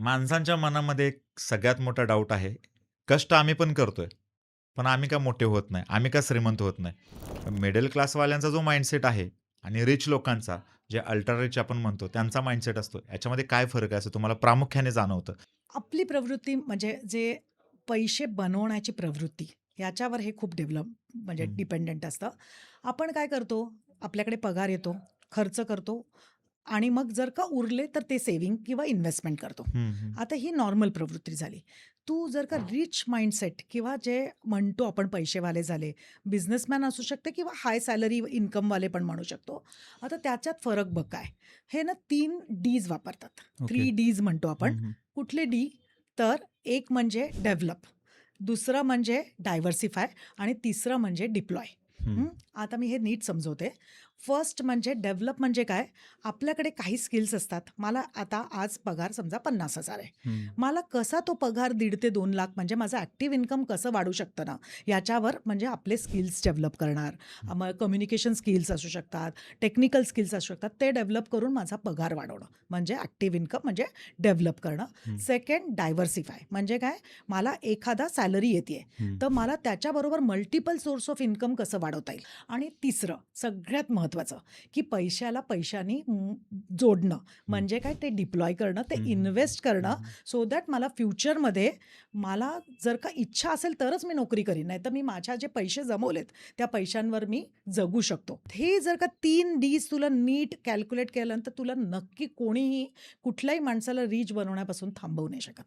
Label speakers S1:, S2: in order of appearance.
S1: माणसांच्या मनामध्ये एक सगळ्यात मोठा डाऊट आहे. कष्ट आम्ही पण करतोय. पण आम्ही का मोठे होत नाही? आम्ही का श्रीमंत होत नाही? मिडल क्लासवाल्यांचा जो माइंडसेट आहे आणि रिच लोकांचा, जे अल्ट्रा रिच आपण म्हणतो, त्यांचा माइंडसेट असतो. याच्यामध्ये काय फरक आहे असं तुम्हाला प्रामुख्याने जाणवतं?
S2: आपली प्रवृत्ती म्हणजे जे पैसे बनवण्याची प्रवृत्ती, याच्यावर हे खूप म्हणजे
S1: हं,
S2: डिपेंडंट असतं. आपण काय करतो, आपल्याकडे पगार येतो, खर्च करतो आणि मग जर का उरले तर ते सेव्हिंग किंवा इन्व्हेस्टमेंट करतो.
S1: हं, हं.
S2: आता ही नॉर्मल प्रवृत्ती झाली. तू जर का रिच माइंडसेट किंवा जे म्हणतो आपण पैसेवाले झाले, बिझनेसमॅन असू शकते किंवा हाय सॅलरी इन्कमवाले पण म्हणू शकतो. आता त्याच्यात फरक बघ काय, हे ना 3 डीज वापरतात.
S1: ओके.
S2: 3 डीज म्हणतो आपण.
S1: हं, हं.
S2: कुठले डी? तर एक म्हणजे डेव्हलप, दुसरं म्हणजे डायव्हर्सिफाय आणि तिसरं म्हणजे डिप्लॉय.
S1: हं.
S2: हं. आता मी हे नीट समजवते. फर्स्ट म्हणजे डेव्हलप म्हणजे काय? आपल्याकडे काही स्किल्स असतात. मला आता आज पगार समजा 50,000 आहे.
S1: हं.
S2: मला कसा तो पगार 1.5 ते 2 लाख म्हणजे माझं ॲक्टिव्ह इन्कम कसं वाढू शकतं ना, याच्यावर म्हणजे आपले स्किल्स डेव्हलप करणार.
S1: हं.
S2: मग कम्युनिकेशन स्किल्स असू शकतात, टेक्निकल स्किल्स असू शकतात. ते डेव्हलप करून माझा पगार वाढवणं म्हणजे ॲक्टिव्ह इन्कम म्हणजे डेव्हलप करणं.
S1: हं.
S2: सेकंड डायव्हर्सिफाय म्हणजे काय? मला एखादा सॅलरी येतीये,
S1: हं.
S2: तर मला त्याच्याबरोबर मल्टिपल सोर्स ऑफ इन्कम कसं वाढवता येईल? आणि तिसरं सगळ्यात महत्त्वाचं, की पैशाला पैशानी जोडणं
S1: हं.
S2: म्हणजे काय? ते डिप्लॉय करणं, ते
S1: हं, हं.
S2: इन्व्हेस्ट
S1: हं,
S2: करणं
S1: हं.
S2: सो दॅट मला फ्युचरमध्ये मला जर का इच्छा असेल तरच मी नोकरी करीन. नाहीतर मी माझ्या जे पैसे जमवलेत, त्या पैशांवर मी जगू शकतो. हे जर का 3 डीज तुला नीट कॅल्क्युलेट केल्यानंतर तुला नक्की कोणीही कुठल्याही माणसाला रिच बनवण्यापासून थांबवू नाही शकत.